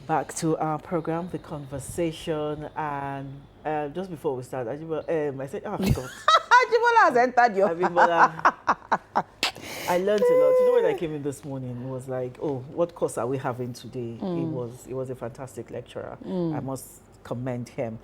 back to our program, The Conversation, and just before we start, I said, oh, God. Ajibola has entered your... I learned a lot. You know, when I came in this morning, it was like, oh, what course are we having today? It was a fantastic lecturer. I must commend him.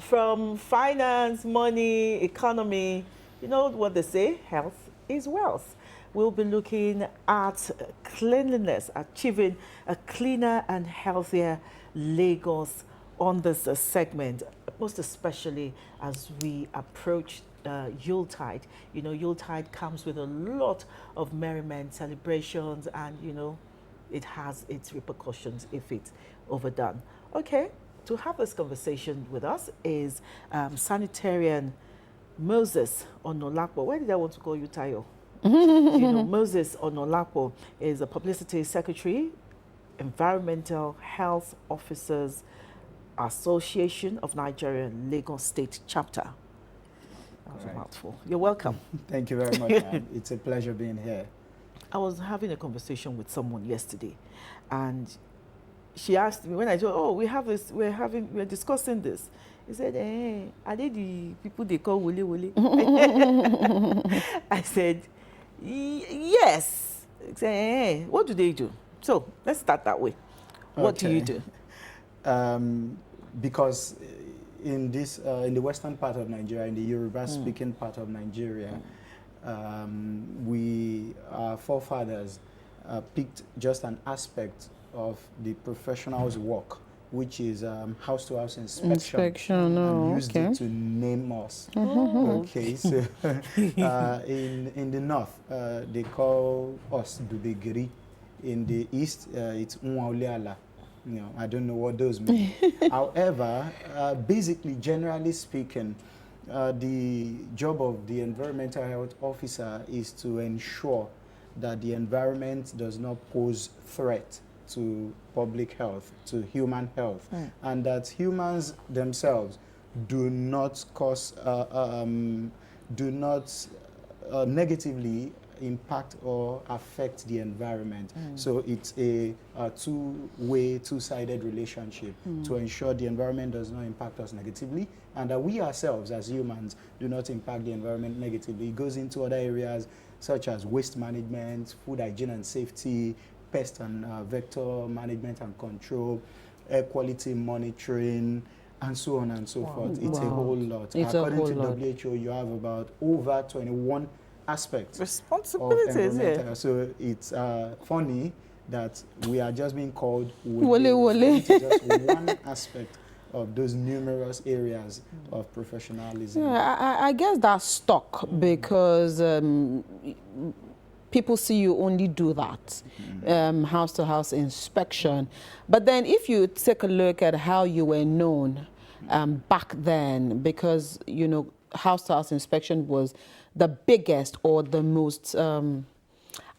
From finance, money, economy, you know what they say, health is wealth. We'll be looking at cleanliness, achieving a cleaner and healthier Lagos on this segment, most especially as we approach Yuletide. You know, Yuletide comes with a lot of merriment, celebrations, and, you know, it has its repercussions if it's overdone. Okay, to have this conversation with us is sanitarian Moses Onolapo. Why did I want to call you Tayo? You know, Moses Onolapo is a publicity secretary, Environmental Health Officers Association of Nigeria, Lagos State Chapter. That was a mouthful. You're welcome. Thank you very much, ma'am. It's a pleasure being here. I was having a conversation with someone yesterday, and she asked me, when I told her, oh, we're discussing this. He said, are they the people they call Wole Wole? I said, yes. He said, what do they do? So let's start that way. What do you do? Because in this, in the western part of Nigeria, in the Yoruba-speaking part of Nigeria, our forefathers picked just an aspect of the professional's work, which is house-to-house inspection, and used it to name us. Okay, so in the north, they call us Dubegiri. In the east, it's Unwauliala. You know, I don't know what those mean. However, basically, generally speaking, the job of the environmental health officer is to ensure that the environment does not pose threat to public health, to human health, and that humans themselves do not cause, negatively impact or affect the environment. So it's a two-way, two-sided relationship to ensure the environment does not impact us negatively, and that we ourselves as humans do not impact the environment negatively. It goes into other areas such as waste management, food hygiene and safety, pest and vector management and control, air quality monitoring, and so on and so forth. It's a whole lot. According to WHO, you have about over 21 aspects. Responsibilities, yeah. So it's funny that we are just being called Wole. It's just one aspect of those numerous areas of professionalism. Yeah, I guess that's stuck because people see you only do that, house-to-house inspection. But then if you take a look at how you were known back then, because, you know, house-to-house inspection was the biggest or the most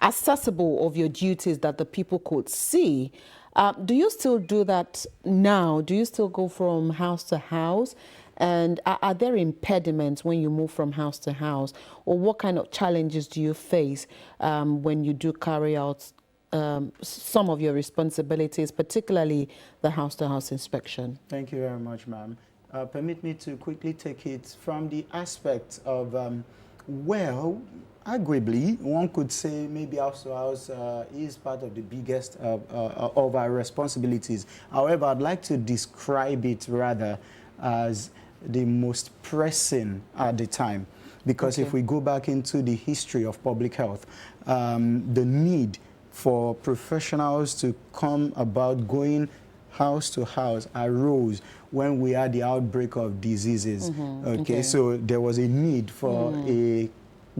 accessible of your duties that the people could see. Do you still do that now? Do you still go from house to house? And are there impediments when you move from house to house? Or what kind of challenges do you face when you do carry out some of your responsibilities, particularly the house-to-house inspection? Thank you very much, ma'am. Permit me to quickly take it from the aspect of, well, arguably, one could say maybe house-to-house is part of the biggest of our responsibilities. However, I'd like to describe it rather as the most pressing at the time. Because if we go back into the history of public health, the need for professionals to come about going house to house arose when we had the outbreak of diseases. So there was a need for a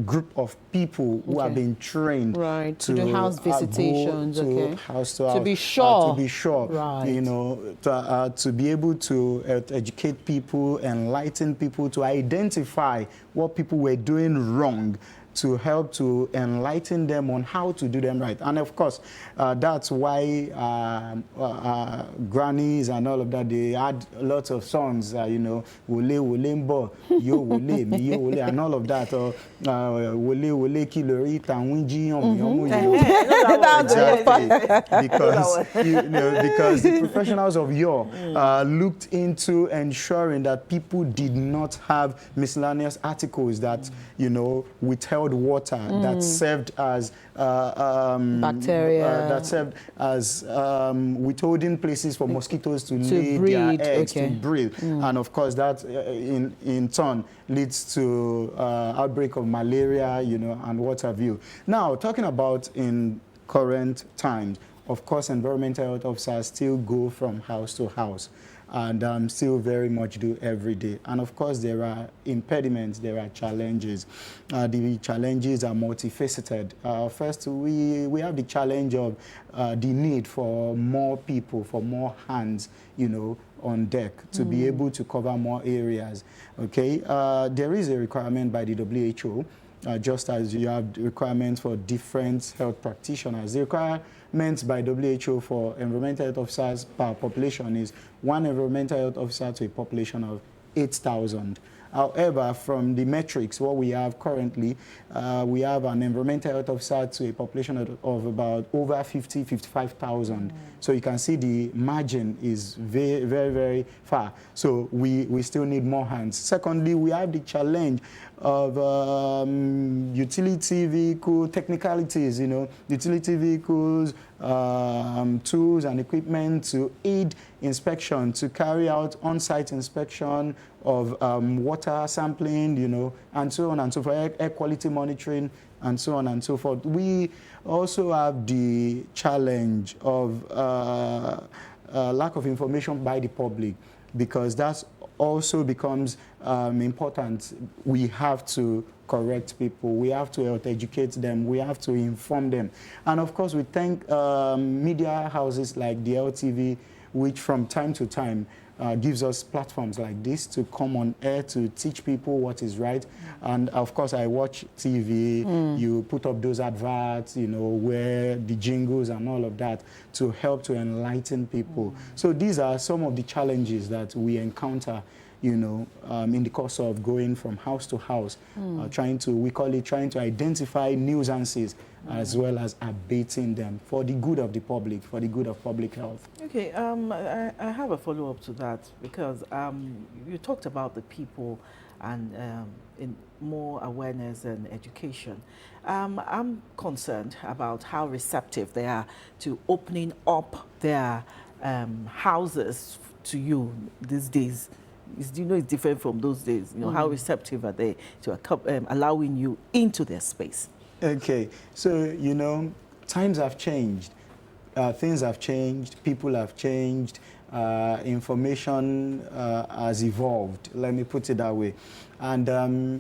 group of people who have been trained to do house visitations, house to house, to be sure, you know, to be able to educate people, enlighten people, to identify what people were doing wrong, to help to enlighten them on how to do them right. And of course, that's why grannies and all of that, they had lots of songs, you know, Wole Wole Mbo, Yo Wole, Mi Yo Wole, and all of that, or Wole Wole Kilori, Tanwinji, Exactly. Because the professionals of yore looked into ensuring that people did not have miscellaneous articles that, you know, withheld water, that served as bacteria, that served as withholding places for mosquitoes to lay their eggs, to breathe. And of course, that in turn leads to outbreak of malaria, you know, and what have you. Now, talking about in current times, of course, environmental health officers still go from house to house and still very much do every day. And of course, there are impediments, there are challenges. The challenges are multifaceted. First, we have the challenge of the need for more people, for more hands, you know, on deck to be able to cover more areas. Okay, there is a requirement by the WHO, just as you have requirements for different health practitioners. The requirements by WHO for environmental health officers per population is 1 environmental health officer to a population of 8,000. However, from the metrics, what we have currently, we have an environmental health officer to a population of about over 55,000. So you can see the margin is very, very, very far. So we still need more hands. Secondly, we have the challenge of utility vehicle technicalities, you know, utility vehicles, tools and equipment to aid inspection, to carry out on-site inspection of water sampling, you know, and so on and so forth, air quality monitoring, and so on and so forth. We also have the challenge of lack of information by the public, because that's also becomes important. We have to correct people, we have to help educate them, we have to inform them. And of course, we thank media houses like the LTV, which from time to time gives us platforms like this to come on air to teach people what is right. And of course, I watch TV, you put up those adverts, you know, where the jingles and all of that to help to enlighten people. So these are some of the challenges that we encounter, you know, in the course of going from house to house, trying to, we call it trying to identify nuisances as well as abating them for the good of the public, for the good of public health. Okay, I have a follow-up to that, because you talked about the people and in more awareness and education. I'm concerned about how receptive they are to opening up their houses to you these days. You know, it's different from those days. You know, how receptive are they to allowing you into their space? Okay, so, you know, times have changed. Things have changed, people have changed, information has evolved, let me put it that way. And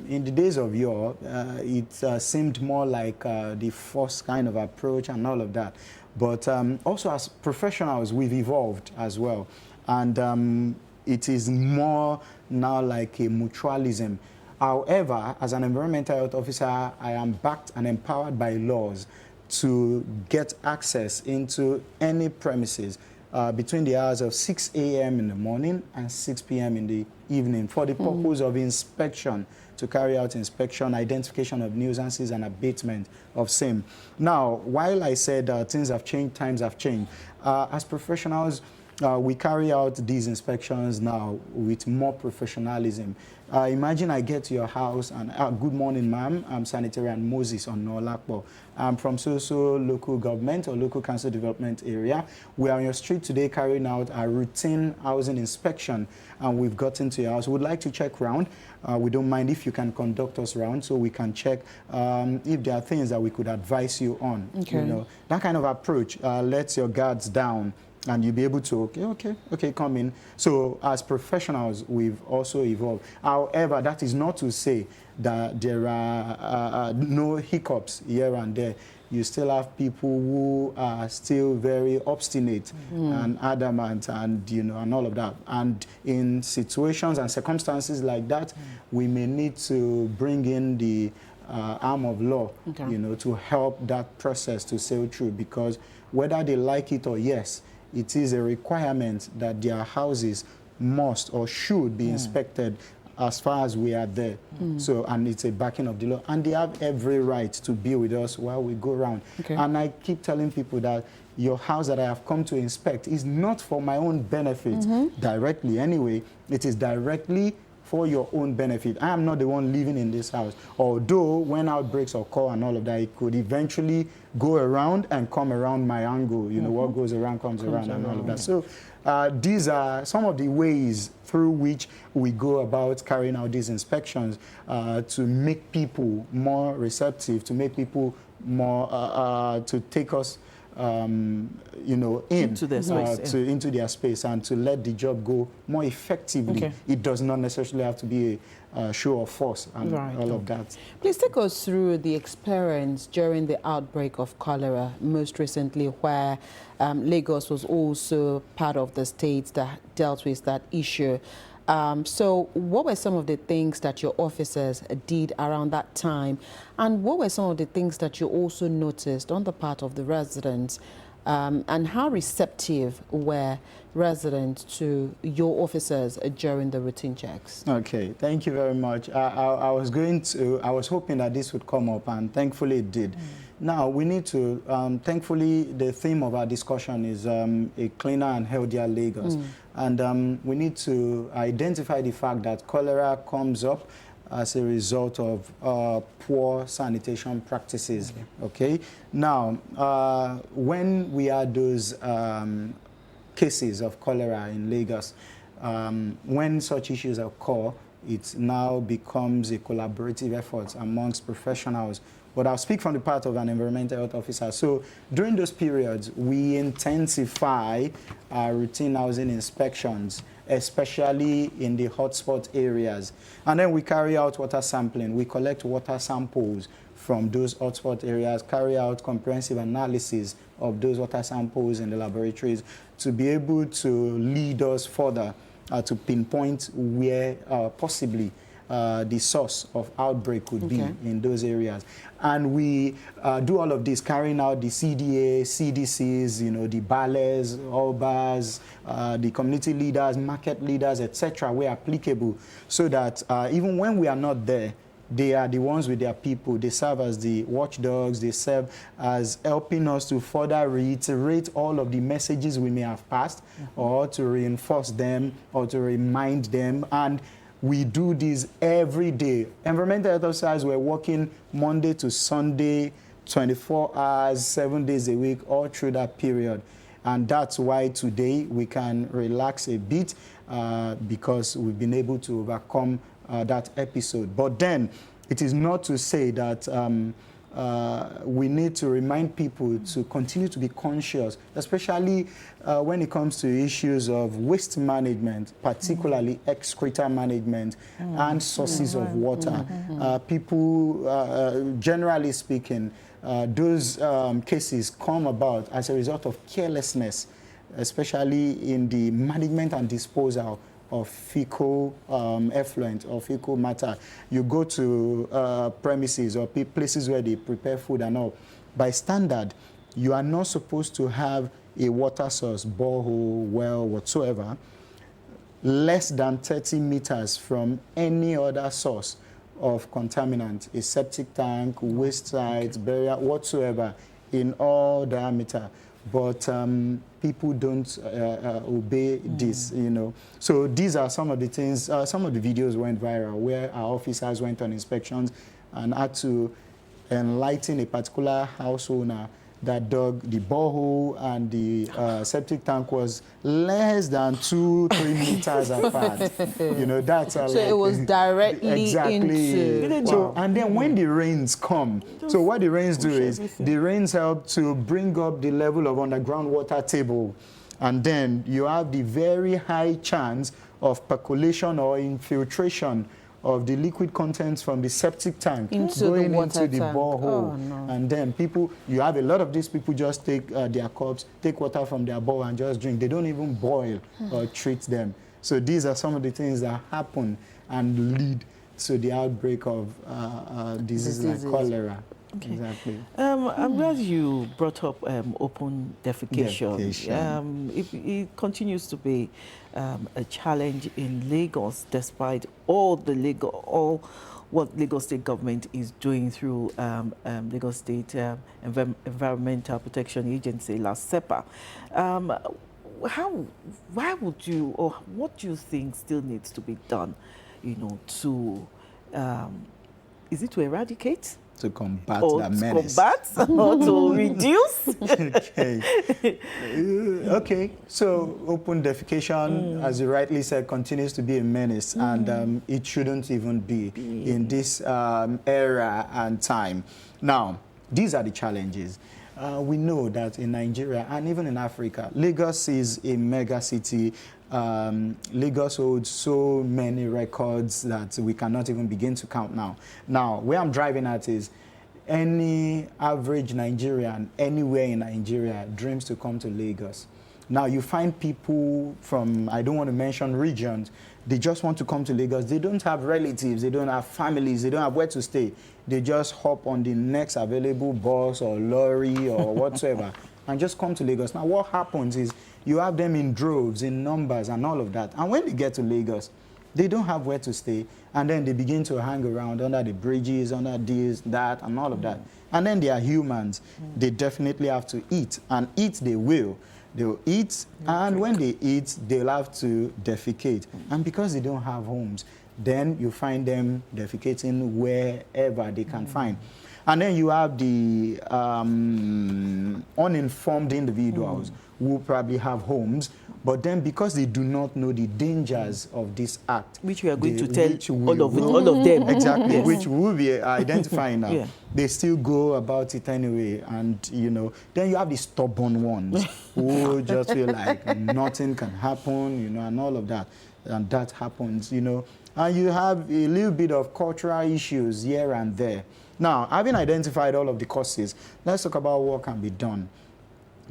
in the days of yore, it seemed more like the first kind of approach and all of that. But also as professionals, we've evolved as well. And it is more now like a mutualism. However, as an environmental health officer, I am backed and empowered by laws to get access into any premises between the hours of 6 a.m. in the morning and 6 p.m. in the evening for the purpose of inspection, to carry out inspection, identification of nuisances and abatement of same. Now, while I said things have changed, times have changed, as professionals, we carry out these inspections now with more professionalism. Imagine I get to your house and, good morning, ma'am, I'm Sanitarian Moses on Nolakbo. I'm from so local government or local council development area. We are on your street today carrying out a routine housing inspection, and we've gotten to your house. We'd like to check round. We don't mind if you can conduct us around so we can check if there are things that we could advise you on. Okay. You know, that kind of approach lets your guards down, and you'll be able to, okay, come in. So as professionals, we've also evolved. However, that is not to say that there are no hiccups here and there. You still have people who are still very obstinate and adamant, and, you know, and all of that. And in situations and circumstances like that, we may need to bring in the arm of law, you know, to help that process to sail through, because whether they like it or yes, it is a requirement that their houses must or should be inspected as far as we are there. So, and it's a backing of the law. And they have every right to be with us while we go around. And I keep telling people that your house that I have come to inspect is not for my own benefit directly anyway. It is directly for your own benefit. I am not the one living in this house. Although when outbreaks occur and all of that, it could eventually go around and come around my angle. You know, what goes around comes around and all of that. So these are some of the ways through which we go about carrying out these inspections to make people more receptive, to make people more, to take us you know, into their space, into their space, and to let the job go more effectively. It does not necessarily have to be a show of force and all of that. Please take us through the experience during the outbreak of cholera most recently, where Lagos was also part of the states that dealt with that issue. So what were some of the things that your officers did around that time? And what were some of the things that you also noticed on the part of the residents? And how receptive were residents to your officers during the routine checks? Okay, thank you very much. I was hoping that this would come up, and thankfully it did. Now, we need to, thankfully, the theme of our discussion is a cleaner and healthier Lagos. And we need to identify the fact that cholera comes up as a result of poor sanitation practices. Okay? Now, when we had those cases of cholera in Lagos, when such issues occur, it now becomes a collaborative effort amongst professionals. But I'll speak from the part of an environmental health officer. So during those periods, we intensify our routine housing inspections, especially in the hotspot areas. And then we carry out water sampling. We collect water samples from those hotspot areas, carry out comprehensive analysis of those water samples in the laboratories to be able to lead us further to pinpoint where possibly the source of outbreak could be in those areas. And we do all of this, carrying out the CDA, CDCs, you know, the BALES, OBAs, the community leaders, market leaders, etc., where applicable, so that even when we are not there, they are the ones with their people. They serve as the watchdogs. They serve as helping us to further reiterate all of the messages we may have passed, or to reinforce them, or to remind them. And we do this every day. Environmental health officers were working Monday to Sunday, 24 hours, 7 days a week, all through that period. And that's why today we can relax a bit because we've been able to overcome that episode. But then it is not to say that we need to remind people to continue to be conscious, especially when it comes to issues of waste management, particularly excreta management and sources of water. People, generally speaking, those cases come about as a result of carelessness, especially in the management and disposal of fecal effluent or fecal matter. You go to premises or places where they prepare food and all. By standard, you are not supposed to have a water source, borehole, well, whatsoever, less than 30 meters from any other source of contaminant, a septic tank, waste site, burial, whatsoever, in all diameter. But people don't obey this, you know. So these are some of the things, some of the videos went viral where our officers went on inspections and had to enlighten a particular house owner that dug the borehole and the septic tank was less than 2-3 meters apart. You know, that's so like, it was directly into. So, and then when the rains come, so what the rains do is the rains help to bring up the level of underground water table, and then you have the very high chance of percolation or infiltration of the liquid contents from the septic tank going into the borehole. And then people, you have a lot of these people just take their cups, take water from their bowl and just drink. They don't even boil or treat them. So these are some of the things that happen and lead to the outbreak of diseases like cholera. Okay. Exactly. I'm glad you brought up open defecation. It continues to be a challenge in Lagos, despite all what Lagos State government is doing through Lagos State Environmental Protection Agency, LASEPA. Why would you, or what do you think still needs to be done, to, is it to eradicate? To combat or that to menace. combat or to reduce? Okay. So open defecation, as you rightly said, continues to be a menace, and it shouldn't even be in this era and time. Now, these are the challenges. We know that in Nigeria and even in Africa, Lagos is a mega city. Lagos holds so many records that we cannot even begin to count now. Now, where I'm driving at is any average Nigerian anywhere in Nigeria dreams to come to Lagos. Now, you find people from, I don't want to mention regions, they just want to come to Lagos. They don't have relatives, they don't have families, they don't have where to stay. They just hop on the next available bus or lorry or whatsoever and just come to Lagos. Now, what happens is you have them in droves, in numbers and all of that. And when they get to Lagos, they don't have where to stay. And then they begin to hang around under the bridges, under this, that, and all of that. And then they are humans. They definitely have to eat. And eat they will. They'll eat, and when they eat, they'll have to defecate. And because they don't have homes, then you find them defecating wherever they can find. And then you have the uninformed individuals who probably have homes, but then because they do not know the dangers of this act, which we are going to tell all of them. Exactly, yes. Which we will be identifying now. They still go about it anyway, and then you have the stubborn ones who just feel like nothing can happen, and all of that, and that happens, And you have a little bit of cultural issues here and there. Now, having identified all of the causes, let's talk about what can be done.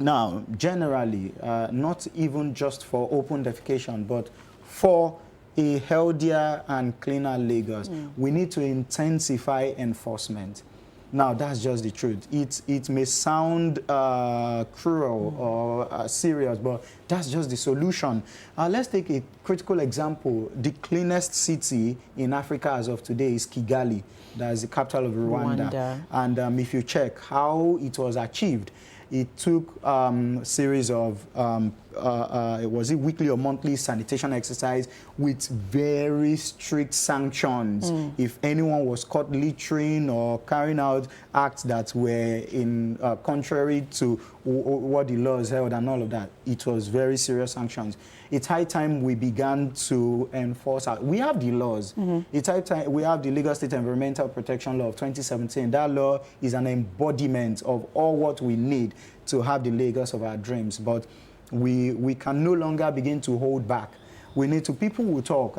Now, generally, not even just for open defecation, but for a healthier and cleaner Lagos, we need to intensify enforcement. Now, that's just the truth. It may sound cruel or serious, but that's just the solution. Let's take a critical example. The cleanest city in Africa as of today is Kigali. That is the capital of Rwanda. And if you check how it was achieved, it took a series of, was it weekly or monthly sanitation exercise with very strict sanctions. If anyone was caught littering or carrying out acts that were in contrary to what the laws held and all of that, it was very serious sanctions. It's high time we began to enforce. We have the laws. It's high time we have the Lagos State Environmental Protection Law of 2017. That law is an embodiment of all what we need to have the Lagos of our dreams. But we can no longer begin to hold back. We need to, people will talk,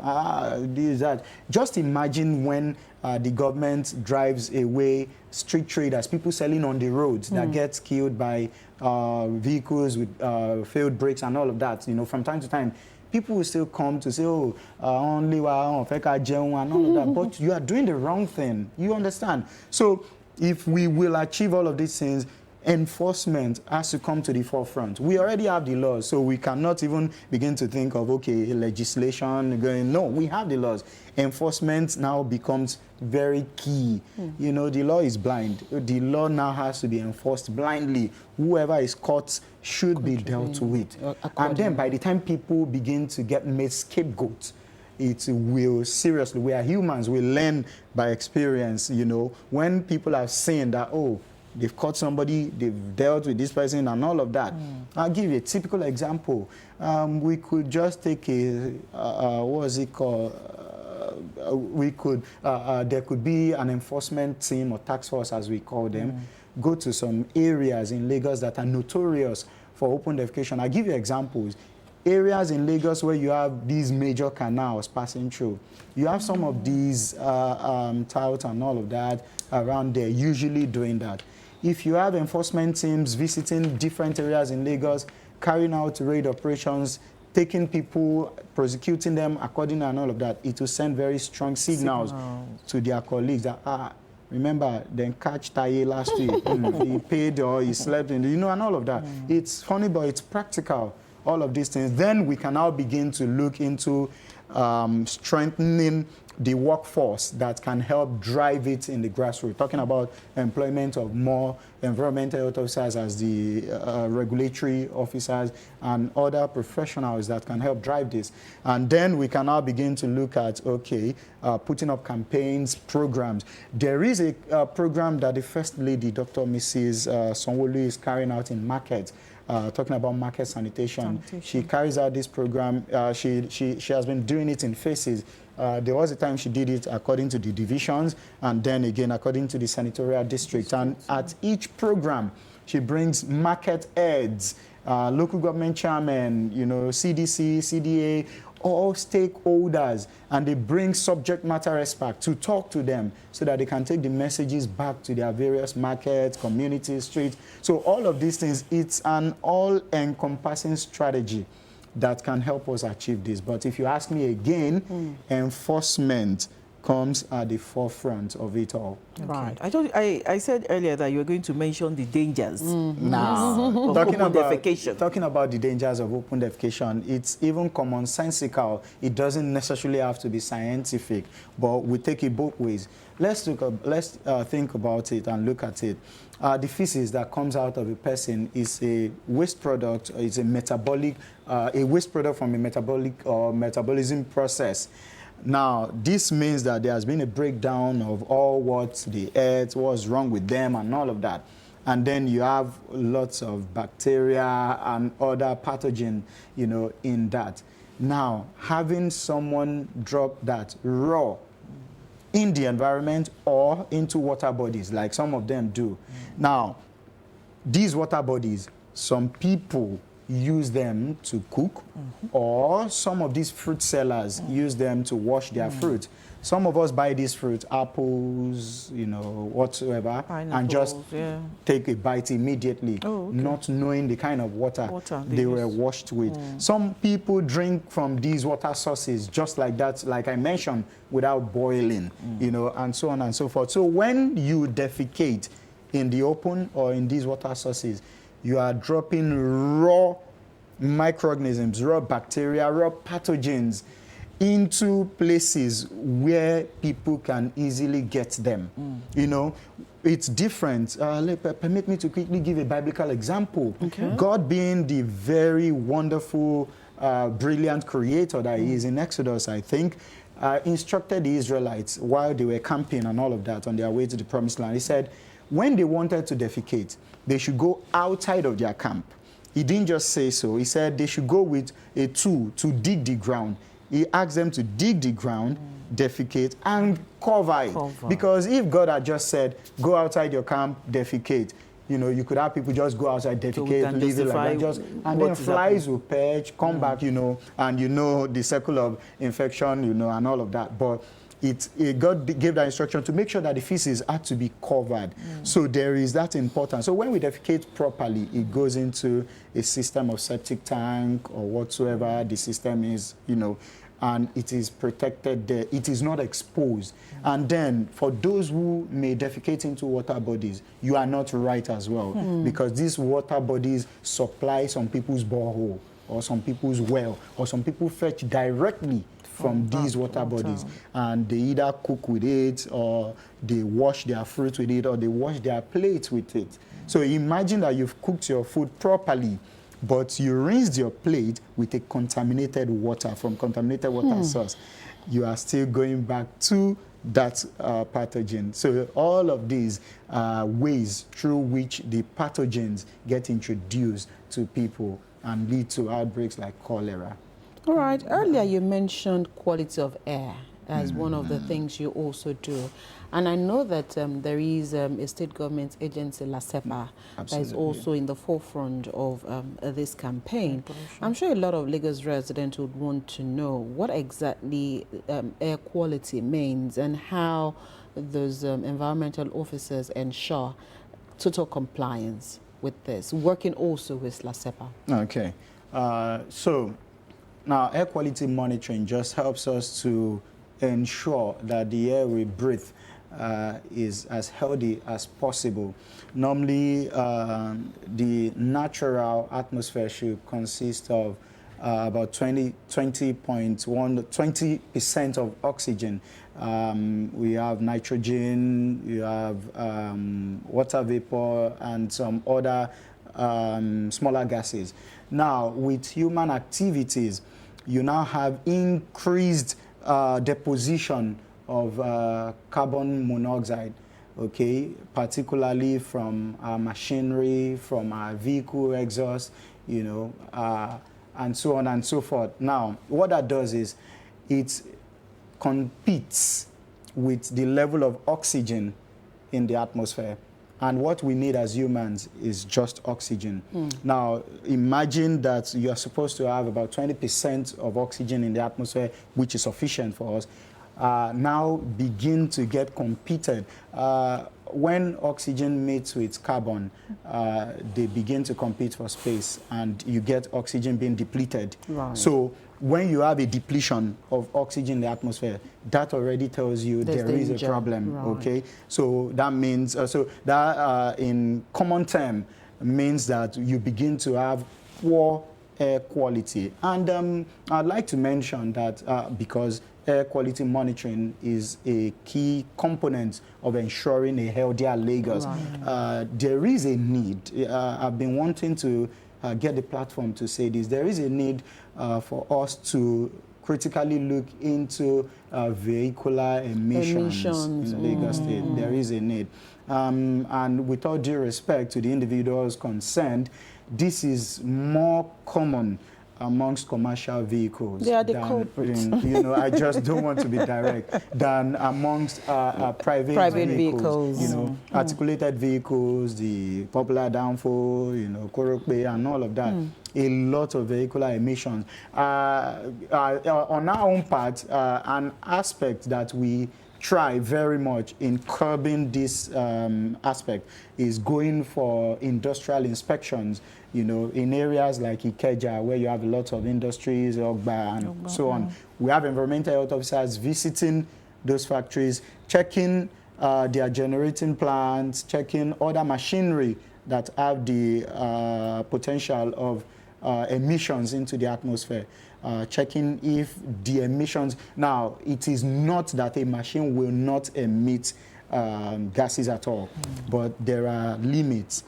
this, that. Just imagine when the government drives away street traders, people selling on the roads that gets killed by vehicles with failed brakes and all of that. From time to time, people will still come to say, oh, only one and all of that. But you are doing the wrong thing. You understand? So if we will achieve all of these things, enforcement has to come to the forefront. We already have the laws, so we cannot even begin to think of, okay, legislation going. No, we have the laws. Enforcement now becomes very key. The law is blind. The law now has to be enforced blindly. Whoever is caught should be dealt with. And then by the time people begin to get made scapegoats, it will seriously, we are humans, we learn by experience, when people have seen that, oh, they've caught somebody, they've dealt with this person and all of that. I'll give you a typical example. We could just take what is it called? There could be an enforcement team or task force, as we call them, go to some areas in Lagos that are notorious for open defecation. I'll give you examples. Areas in Lagos where you have these major canals passing through. You have some of these touts and all of that around there, usually doing that. If you have enforcement teams visiting different areas in Lagos, carrying out raid operations, taking people, prosecuting them according and all of that, it will send very strong signals to their colleagues that, remember, then catch Taye last week. He paid or he slept in, and all of that. It's funny, but it's practical, all of these things. Then we can now begin to look into strengthening the workforce that can help drive it in the grassroots. Talking about employment of more environmental health officers as the regulatory officers and other professionals that can help drive this. And then we can now begin to look at, okay, putting up campaigns, programs. There is a program that the First Lady, Dr. Mrs. Sanwo-Olu, is carrying out in markets. Talking about market sanitation. She carries out this program. She has been doing it in phases. There was a time she did it according to the divisions, and then again according to the senatorial district. And at each program, she brings market heads, local government chairmen, CDC, CDA, all stakeholders, and they bring subject matter experts to talk to them so that they can take the messages back to their various markets, communities, streets. So all of these things, it's an all-encompassing strategy that can help us achieve this. But if you ask me again, enforcement comes at the forefront of it all. Right. I said earlier that you were going to mention the dangers. Now, of open defecation. Talking about the dangers of open defecation, it's even commonsensical. It doesn't necessarily have to be scientific, but we take it both ways. Let's think about it and look at it. The feces that comes out of a person is a waste product, is a metabolic, a waste product from a metabolic or metabolism process. Now, this means that there has been a breakdown of all what they ate, what's wrong with them, and all of that. And then you have lots of bacteria and other pathogen, in that. Now, having someone drop that raw in the environment or into water bodies, like some of them do. Now, these water bodies, some people use them to cook, or some of these fruit sellers use them to wash their fruit. Some of us buy these fruit, apples, whatsoever, and just take a bite immediately, not knowing the kind of water they were washed with. Some people drink from these water sources just like that, like I mentioned, without boiling, and so on and so forth. So when you defecate in the open or in these water sources, you are dropping raw microorganisms, raw bacteria, raw pathogens into places where people can easily get them. It's different. Permit me to quickly give a biblical example. God, being the very wonderful, brilliant creator that he is in Exodus, I think, instructed the Israelites while they were camping and all of that on their way to the promised land. He said, when they wanted to defecate, they should go outside of their camp. He didn't just say so. He said they should go with a tool to dig the ground. He asked them to dig the ground, defecate, and cover it. Because if God had just said, go outside your camp, defecate, you could have people just go outside, defecate, leave it like that, and then flies will perch, come back, and the circle of infection, and all of that. But God gave that instruction to make sure that the feces had to be covered. So there is that importance. So when we defecate properly, it goes into a system of septic tank or whatsoever the system is, and it is protected there. It is not exposed. And then for those who may defecate into water bodies, you are not right as well, because these water bodies supply some people's borehole or some people's well, or some people fetch directly from these water bodies, and they either cook with it, or they wash their fruit with it, or they wash their plates with it. So imagine that you've cooked your food properly, but you rinsed your plate with a contaminated water from contaminated water source. You are still going back to that pathogen. So all of these ways through which the pathogens get introduced to people and lead to outbreaks like cholera. All right. Earlier you mentioned quality of air as one of the things you also do. And I know that there is a state government agency, LASEPA, that is also in the forefront of this campaign. I'm sure a lot of Lagos residents would want to know what exactly air quality means and how those environmental officers ensure total compliance with this, working also with LASEPA. Okay. So Now, air quality monitoring just helps us to ensure that the air we breathe is as healthy as possible. Normally, the natural atmosphere should consist of about 20% of oxygen. We have nitrogen, you have water vapor, and some other smaller gases. Now, with human activities, you now have increased deposition of carbon monoxide, okay, particularly from our machinery, from our vehicle exhaust, you know, and so on and so forth. Now, what that does is it competes with the level of oxygen in the atmosphere. And what we need as humans is just oxygen. Now, imagine that you are supposed to have about 20% of oxygen in the atmosphere, which is sufficient for us, now begin to get competed. When oxygen meets with carbon, they begin to compete for space, and you get oxygen being depleted. Right. So when you have a depletion of oxygen in the atmosphere, that already tells you there is a problem, right. okay? So that means, in common term, means that you begin to have poor air quality. And I'd like to mention that because air quality monitoring is a key component of ensuring a healthier Lagos, Right. there is a need. I've been wanting to get the platform to say this. There is a need for us to critically look into vehicular emissions in Lagos State. There is a need. And with all due respect to the individuals concerned, this is more common amongst commercial vehicles. They are the culprits. You know, I just don't want to be direct, than amongst private vehicles. You know, articulated vehicles, the popular downfall, you know, Korokpe and all of that. A lot of vehicular emissions. On our own part, an aspect that we try very much in curbing this aspect is going for industrial inspections, you know, in areas like Ikeja, where you have a lot of industries, Ogba, and so on. We have environmental health officers visiting those factories, checking their generating plants, checking other machinery that have the potential of emissions into the atmosphere. Checking if the emissions, now it is not that a machine will not emit gases at all, but there are limits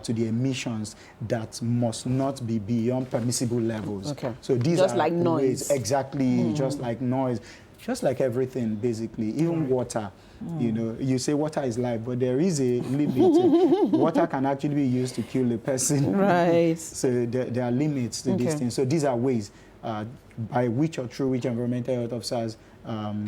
to the emissions that must not be beyond permissible levels. Okay. So these just are like ways, noise. exactly, just like noise, just like everything basically, even water. You know, you say water is life, but there is a limit. Water can actually be used to kill a person. Right. So there are limits to these things. So these are ways by which or through which environmental health officers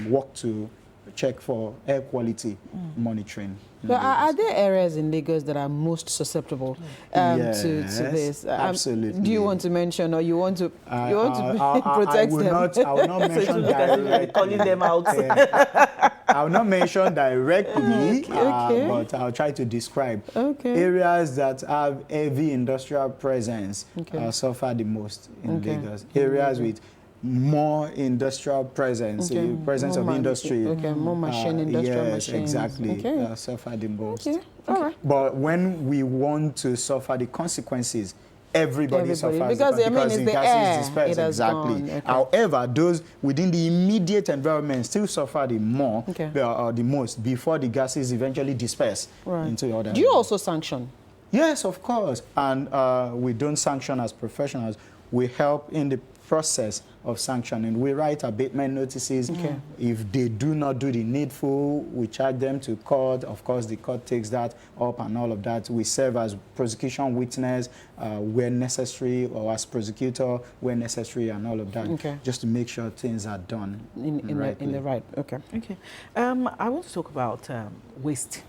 work to check for air quality monitoring. But are there areas in Lagos that are most susceptible Yes, to this? absolutely. Do you want to mention, or you want to protect them? I will not mention directly. Calling them out. I will not mention directly, Okay. but I'll try to describe. Okay. Areas that have heavy industrial presence suffer the most in Lagos. Areas with more industrial presence, presence More of industry. more industrial yes, machines. exactly. Okay. Suffer the most. Okay. All right. But when we want to suffer the consequences, everybody suffers because I mean, it's the the gases air. dispersed. It has Exactly. gone. Okay. However, those within the immediate environment still suffer the more, the most, before the gases eventually disperse into other. Do you also sanction? Yes, of course. And we don't sanction as professionals. We help in the process of sanctioning. We write abatement notices. If they do not do the needful, we charge them to court. Of course, the court takes that up and all of that. We serve as prosecution witness where necessary, or as prosecutor where necessary, and all of that, just to make sure things are done in the right. Okay. Okay. I want to talk about waste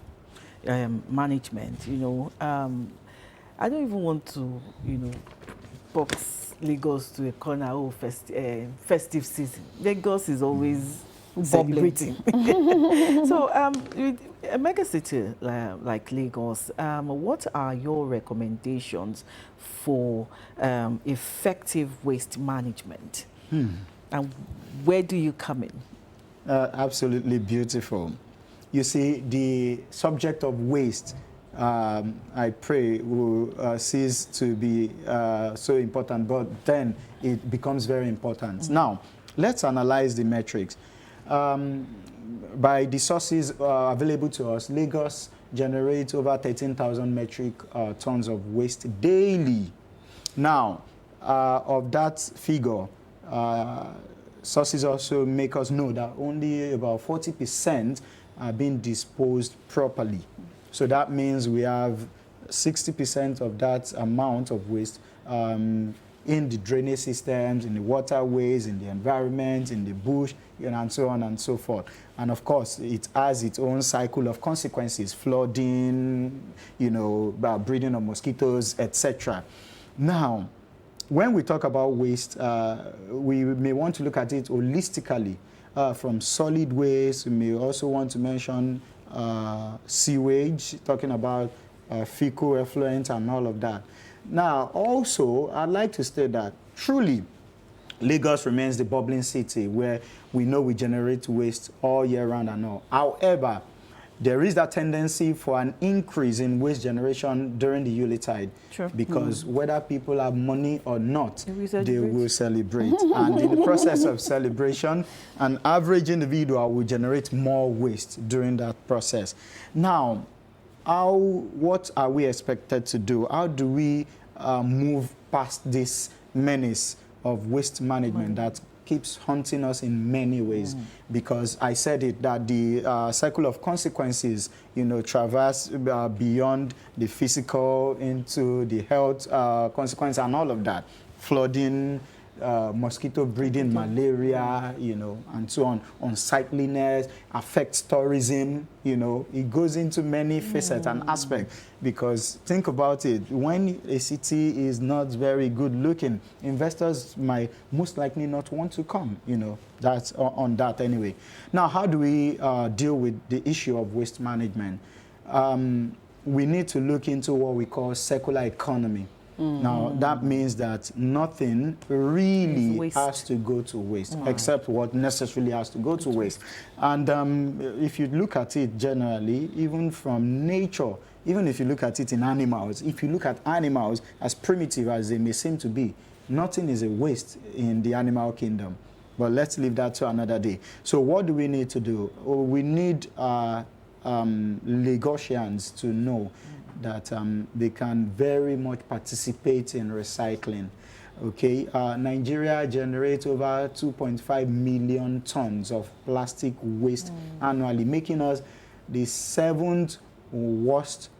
management. You know, I don't even want to, you know, box Lagos to a corner. Oh, festive season. Lagos is always celebrating. So, with a mega city like Lagos, what are your recommendations for effective waste management? And where do you come in? Absolutely beautiful. You see, the subject of waste, I pray, will cease to be so important, but then it becomes very important. Now, let's analyze the metrics. By the sources available to us, Lagos generates over 13,000 metric tons of waste daily. Now, of that figure, sources also make us know that only about 40% are being disposed properly. So that means we have 60% of that amount of waste in the drainage systems, in the waterways, in the environment, in the bush, and so on and so forth. And of course, it has its own cycle of consequences, flooding, breeding of mosquitoes, etc. Now, when we talk about waste, we may want to look at it holistically. From solid waste, we may also want to mention sewage, talking about fecal effluent and all of that. Now, also, I'd like to state that truly, Lagos remains the bubbling city where we know we generate waste all year round and all. However, there is that tendency for an increase in waste generation during the Yuletide. Sure. Because whether people have money or not, they will celebrate. And in the process of celebration, an average individual will generate more waste during that process. Now, what are we expected to do? How do we move past this menace of waste management that keeps haunting us in many ways? Because I said it, that the cycle of consequences, traverse beyond the physical into the health consequence and all of that. Flooding, mosquito breeding, malaria, and so on. Unsightliness, affects tourism, it goes into many facets and aspects. Because think about it, when a city is not very good looking, investors might most likely not want to come, that's on that anyway. Now, how do we deal with the issue of waste management? We need to look into what we call circular economy. Now, that means that nothing really has to go to waste, except what necessarily has to go to waste. And if you look at it generally, even from nature, even if you look at it in animals, if you look at animals as primitive as they may seem to be, nothing is a waste in the animal kingdom. But let's leave that to another day. So what do we need to do? We need Lagosians to know that they can very much participate in recycling. Okay, Nigeria generates over 2.5 million tons of plastic waste annually, making us the 7th worst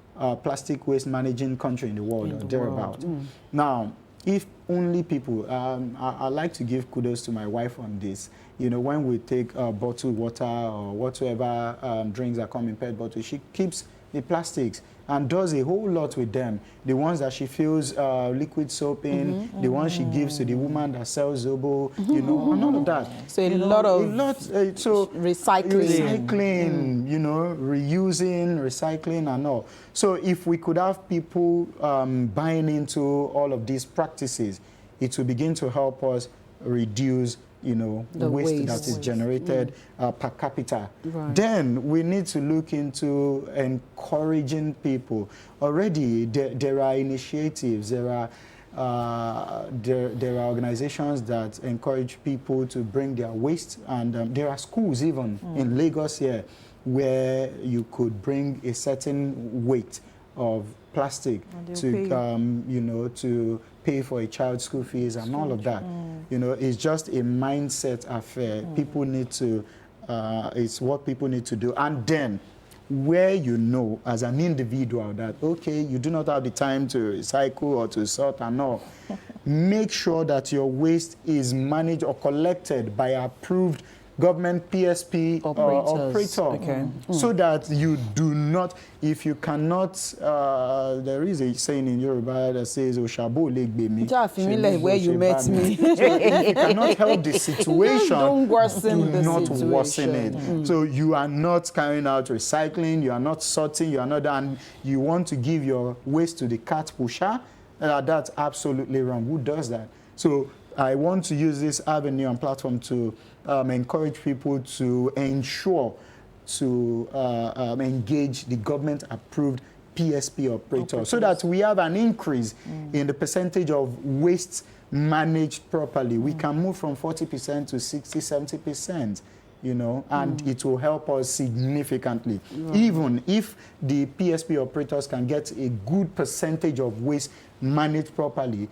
plastic waste managing country in the world, or thereabout. Now, if only people, I like to give kudos to my wife on this. When we take bottled water or whatsoever drinks that come in PET bottles, she keeps the plastics and does a whole lot with them. The ones that she fills liquid soap in, the ones she gives to the woman that sells Zobo, and all of that. So so recycling, reusing, recycling and all. So if we could have people buying into all of these practices, it will begin to help us reduce the waste that is generated per capita. Right. Then we need to look into encouraging people. Already there are initiatives, there are organizations that encourage people to bring their waste, and there are schools even in Lagos here where you could bring a certain weight of plastic to to pay for a child's school fees and all of that. It's just a mindset affair. People need to, it's what people need to do. And then where as an individual that, okay, you do not have the time to recycle or to sort and all, make sure that your waste is managed or collected by approved government PSP operator, so that you do not, if you cannot, there is a saying in Yoruba that says, Oshabo legbe mi. Where you met me. So if you cannot help the situation, don't worsen do not worsen it. So you are not carrying out recycling, you are not sorting, you are not, and you want to give your waste to the cat pusher, that's absolutely wrong. Who does that? So I want to use this avenue and platform to encourage people to ensure to engage the government-approved PSP operator so that we have an increase in the percentage of waste managed properly. We can move from 40% to 60, 70%. You know, and it will help us significantly. Even if the PSP operators can get a good percentage of waste managed properly,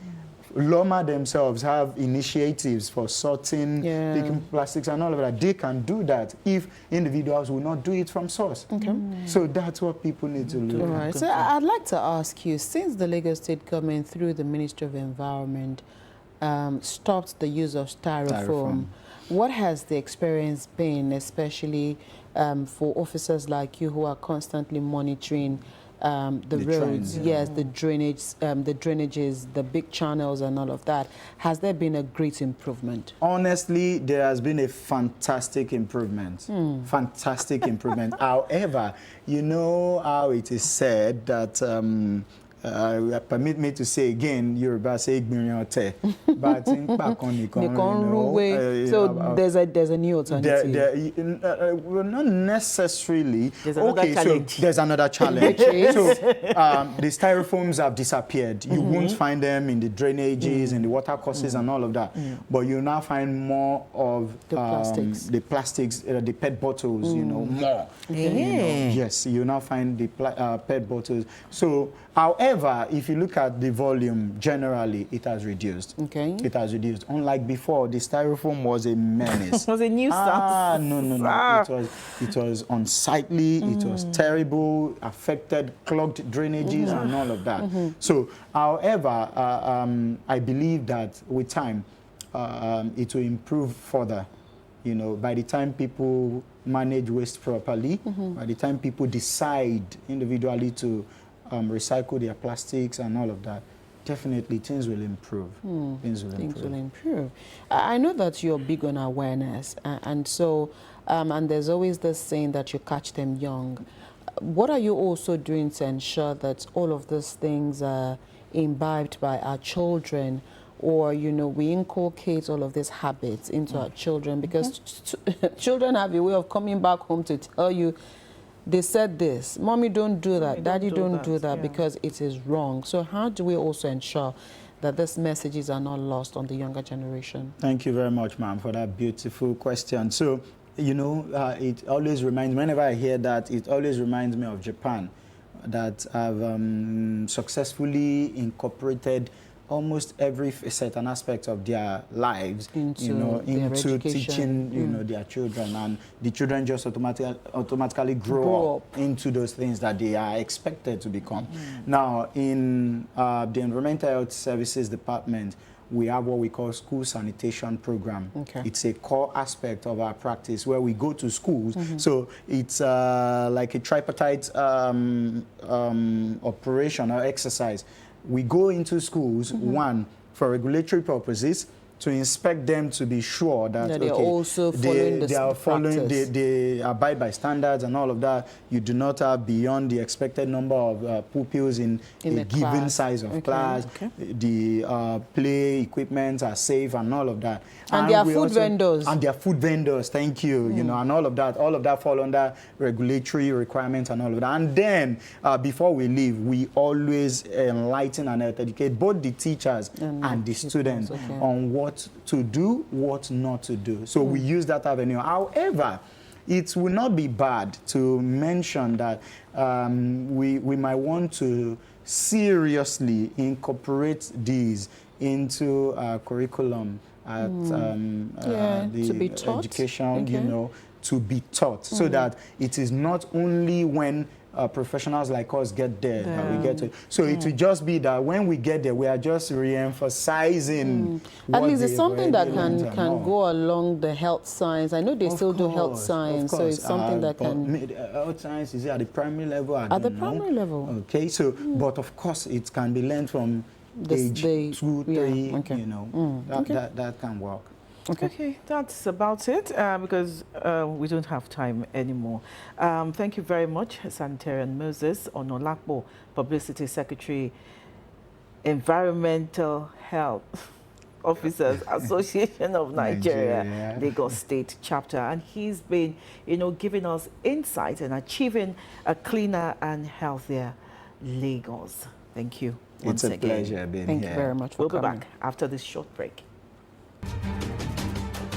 Loma themselves have initiatives for sorting, picking plastics and all of that. They can do that if individuals will not do it from source. So that's what people need to look at. Right. So I'd like to ask you, since the Lagos State government, through the Ministry of Environment, stopped the use of styrofoam, what has the experience been, especially for officers like you who are constantly monitoring the roads, the drainages, the big channels and all of that? Has there been a great improvement? Honestly, there has been a fantastic improvement. Fantastic improvement. However, you know how it is said that permit me to say again, Yoruba say but so there's a new alternative. Well, not necessarily. There's another challenge. So there's another challenge. So the styrofoams have disappeared. You won't find them in the drainages, in the water courses, and all of that. But you now find more of the plastics, the PET bottles. You know, more. You know, yes, you now find the PET bottles. So, however, if you look at the volume, generally, it has reduced. It has reduced. Unlike before, the styrofoam was a menace. It was a nuisance. No. It was unsightly. It was terrible. Affected clogged drainages and all of that. So, however, I believe that with time, it will improve further. You know, by the time people manage waste properly, by the time people decide individually to recycle their plastics and all of that, definitely things will improve. Things will improve. I know that you're big on awareness, and so, and there's always this saying that you catch them young. What are you also doing to ensure that all of these things are imbibed by our children, or, you know, we inculcate all of these habits into our children? Because children have a way of coming back home to tell you, they said this, Mommy, don't do that, Daddy, don't do that, because it is wrong. So how do we also ensure that these messages are not lost on the younger generation? Thank you very much, ma'am, for that beautiful question. So, you know, it always reminds, whenever I hear that, it always reminds me of Japan, that have successfully incorporated almost every certain aspect of their lives into teaching their children, and the children just automatically grow up into those things that they are expected to become. Now, in the Environmental Health Services Department, we have what we call school sanitation program. It's a core aspect of our practice where we go to schools. So it's like a tripartite operation or exercise. We go into schools, one, for regulatory purposes, to inspect them to be sure that they're also following they abide by standards and all of that. You do not have beyond the expected number of pupils in a given size of class. The play equipment are safe and all of that. And their food vendors. And their food vendors, thank you, you know, and all of that fall under regulatory requirements and all of that. And then, before we leave, we always enlighten and educate both the teachers and the students on what to do, what not to do. So we use that avenue. However, it will not be bad to mention that we might want to seriously incorporate these into curriculum at the education, you know, to be taught, so that it is not only when professionals like us get there that we get to. So it will just be that when we get there, we are just re-emphasizing. At least it's something that can go along the health science. I know they still do health science, so it's something that can. Health science is at the primary level. At the primary level. Okay, so but of course it can be learned from age 2, 3. You know, that can work. Okay, that's about it, because we don't have time anymore. Thank you very much, Sanitarian Moses Onolakbo, Publicity Secretary, Environmental Health. Officers Association of Nigeria, Nigeria. Lagos State chapter. And he's been, giving us insight and achieving a cleaner and healthier Lagos. Thank you once It's a again. pleasure being Thank here. you very much for We'll be coming. back after this short break.